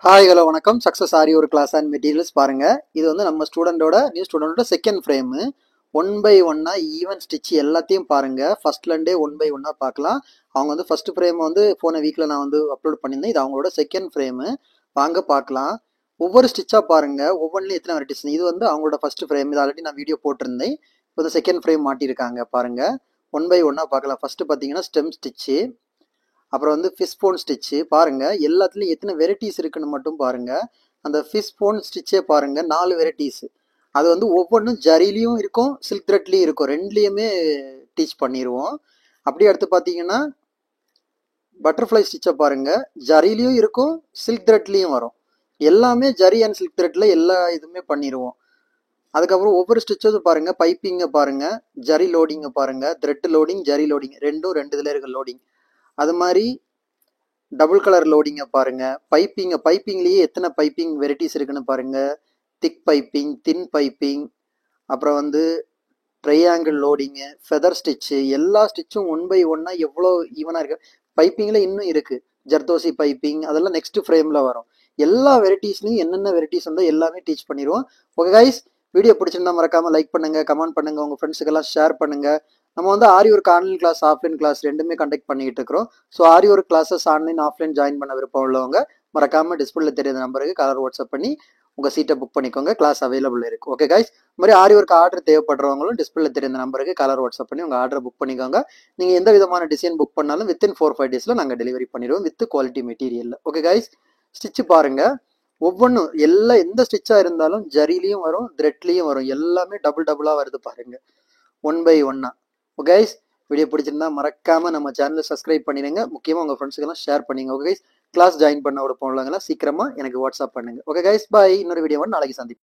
Hi hello வணக்கம். Success Aari ஒரு class and materials பாருங்க. இது வந்து நம்ம நியூ ஸ்டூடெண்டோட செகண்ட் ஃப்ரேமு. ஒன் பை ஒன்னா ஈவன் ஸ்டிச் எல்லாத்தையும் பாருங்க. ஃபர்ஸ்ட்லேருந்தே ஒன் பை ஒன்னா பார்க்கலாம். அவங்க வந்து ஃபர்ஸ்ட் ஃப்ரேம் வந்து போன வீக்ல நான் வந்து அப்லோட் பண்ணியிருந்தேன். இது அவங்களோட செகண்ட் ஃப்ரேமு. வாங்க பார்க்கலாம். ஒவ்வொரு ஸ்டிச்சா பாருங்க. ஒவ்வொன்றிலும் எத்தனை வெரைட்டிஸ். இது வந்து அவங்களோட ஃபர்ஸ்ட் ஃப்ரேம். இது ஆல்ரெடி நான் வீடியோ போட்டிருந்தேன். இப்போ செகண்ட் ஃப்ரேம் மாட்டியிருக்காங்க பாருங்க. ஒன் பை ஒன்னா பார்க்கலாம். ஃபர்ஸ்ட் பார்த்தீங்கன்னா ஸ்டெம் ஸ்டிச்சு, அப்புறம் வந்து ஃபிஷ் போன் ஸ்டிச்சு பாருங்க. எல்லாத்துலயும் எத்தனை வெரைட்டிஸ் இருக்குன்னு மட்டும் பாருங்க. அந்த ஃபிஷ் போன் ஸ்டிச்சே பாருங்க, 4 வெரைட்டிஸ். அது வந்து ஒவ்வொன்றும் ஜரிலையும் இருக்கும், சில்க் த்ரெட்லையும் இருக்கும். ரெண்டுலேயுமே டீச் பண்ணிடுவோம். அப்படியே அடுத்து பார்த்தீங்கன்னா பட்டர்ஃப்ளை ஸ்டிச்சை பாருங்க. ஜரிலையும் இருக்கும், சில்க் த்ரெட்லையும் வரும். எல்லாமே ஜரி அண்ட் சில்க் த்ரெட்ல எல்லா இதுவுமே பண்ணிடுவோம். அதுக்கப்புறம் ஒவ்வொரு ஸ்டிச்சும் பாருங்க. பைப்பிங்கை பாருங்க, ஜரி லோடிங்கை பாருங்க, த்ரெட் லோடிங், ஜரி லோடிங், ரெண்டு இதுல இருக்க லோடிங். அது மாதிரி டபுள் கலர் லோடிங்கை பாருங்க. பைப்பிங்லேயே எத்தனை பைப்பிங் வெரைட்டிஸ் இருக்குன்னு பாருங்க. திக் பைப்பிங், தின் பைப்பிங், அப்புறம் வந்து ட்ரையாங்கிள் லோடிங்கு, ஃபெதர் ஸ்டிச்சு. எல்லா ஸ்டிச்சும் ஒன் பை ஒன்னா எவ்வளோ ஈவனாக இருக்கு. பைப்பிங்கில் இன்னும் இருக்கு, ஜர்தோசி பைப்பிங், அதெல்லாம் நெக்ஸ்ட் ஃப்ரேமில் வரும். எல்லா வெரைட்டிஸ்லையும் என்னென்ன வெரைட்டிஸ் வந்தோ எல்லாமே டீச் பண்ணிடுவோம். ஓகே கைஸ், வீடியோ பிடிச்சிருந்தா மறக்காம லைக் பண்ணுங்க, கமெண்ட் பண்ணுங்க, உங்க ஃப்ரெண்ட்ஸுக்கெல்லாம் ஷேர் பண்ணுங்க. நம்ம வந்து Aari work online class, offline class ரெண்டுமே கண்டக்ட் பண்ணிட்டு இருக்கிறோம். So Aari work classes online offline join பண்ண விருப்பம் உள்ளவங்க மறக்காம டிஸ்பிளே தெரியாத நம்பருக்கு கலர் வாட்ஸ்அப் பண்ணி உங்க சீட்டை புக் பண்ணிக்கோங்க. கிளாஸ் அவைலபிள் இருக்கு. ஓகே கைஸ், இந்த மாதிரி ஆரி ஒர்க் ஆர்டர் தேவைப்படுறவங்களும் டிஸ்பிளே தெரிந்த நம்பருக்கு கலர் வாட்ஸ்அப் பண்ணி உங்க ஆர்டர் புக் பண்ணிக்கோங்க. நீங்க எந்த விதமான டிசைன் புக் பண்ணாலும் வித்தின் 4-5 டேஸ்ல நாங்க டெலிவரி பண்ணிடுவோம் with quality material. Okay guys, stitch பாருங்க. ஒவ்வொன்றும் எந்த ஸ்டிச்சா இருந்தாலும் ஜரிலையும் வரும், த்ரெட்லையும் வரும். எல்லாமே டபுள் டபுளா வருது பாருங்க, ஒன் பை ஒன்னா. ஓகே கைஸ், வீடியோ பிடிச்சிருந்தா மறக்காம நம்ம சேனலை சப்ஸ்கிரைப் பண்ணிடுங்க. முக்கியமா உங்க ஃப்ரெண்ட்ஸுக்கெல்லாம் ஷேர் பண்ணிங்க. ஓகே கைஸ், கிளாஸ் ஜாயின் பண்ண விட போனவங்கலாம் சீக்கிரமா எனக்கு வாட்ஸ்அப் பண்ணுங்க. ஓகே கைஸ், பாய். இன்னொரு வீடியோ நாளைக்கு சந்திப்போம்.